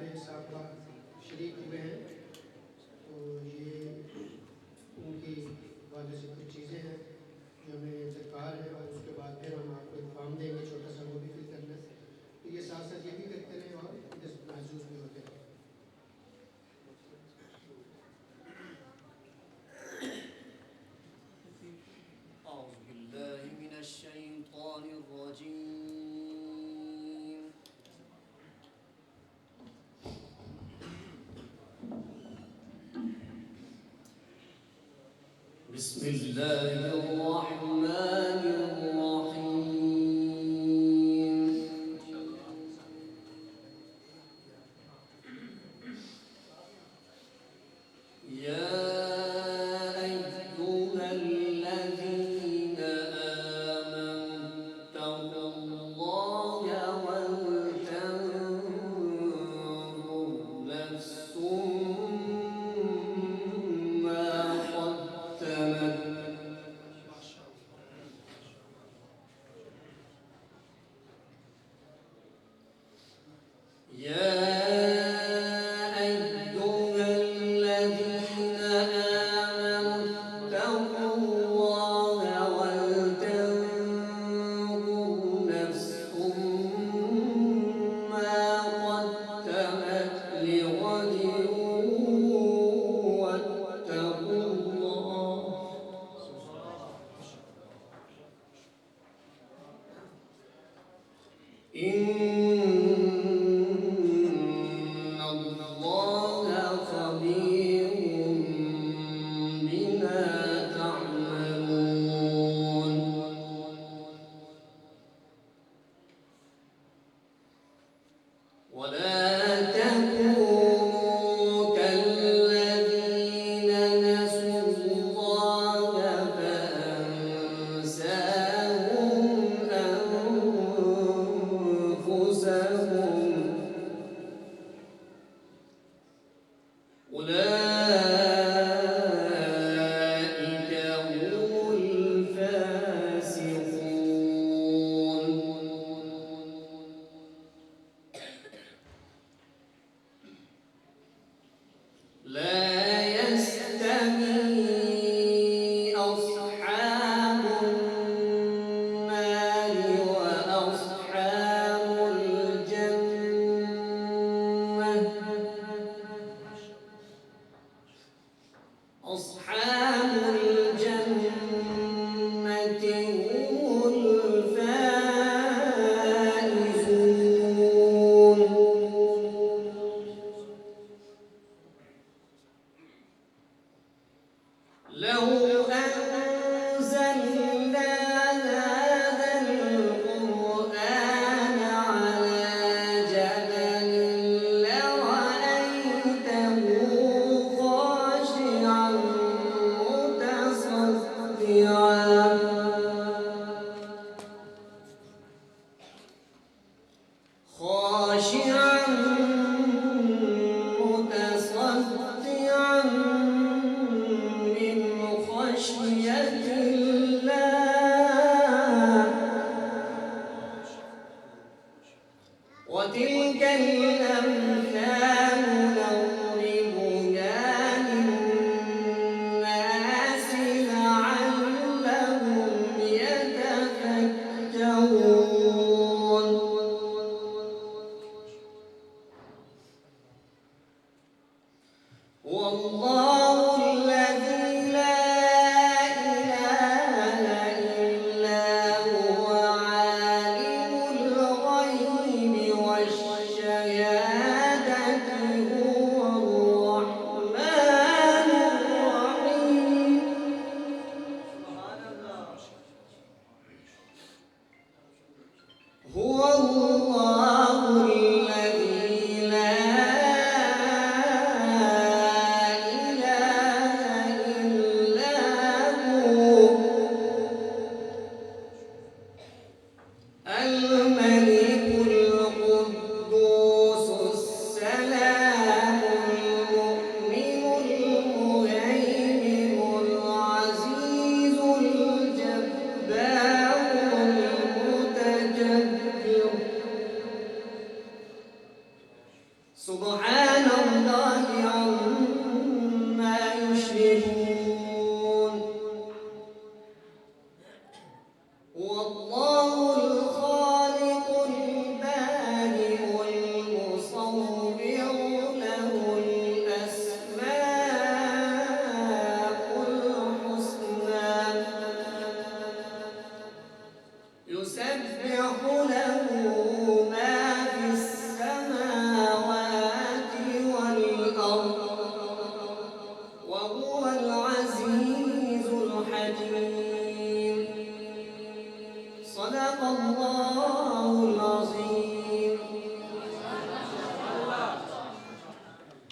हमारे साहब शरीक हुए हैं, तो ये उनकी वाले से कुछ चीज़ें हैं जो हमें दरकार है, और उसके बाद फिर हम आपको एक फॉर्म देंगे छोटा सा, वो भी फिल करना है। तो ये साथ साथ ये भी करते रहें और महसूस भी होते रहें। أعوذ بالله من الشيطان الرجيم بسم الله الرحمن الرحيم يا أيها الذين آمنوا اتقوا الله ولتنظر نفس ما قدمت إن الله خبير بما تعملون ولا تكونوا كالذين نسوا الله فأنساهم أنفسهم أولئك هم الفاسقون لا يستوي أصحاب النار وأصحاب الجنة أصحاب الجنة هم الفائزون لو أنزلنا هذا القرآن على جبل لرأيته خاشعا متصدعا من خشية الله وتلك الأمثال نضربها للناس لعلهم يتفكرون والله الذي لا إله إلا هو عالم الغيب والشهادة هو سبحان الله عما يشركون والله الخالق البارئ المصور له الأسماء الحسنى يسبح له ما في السماوات والأرض وهو العزيز الحكيم صدق الله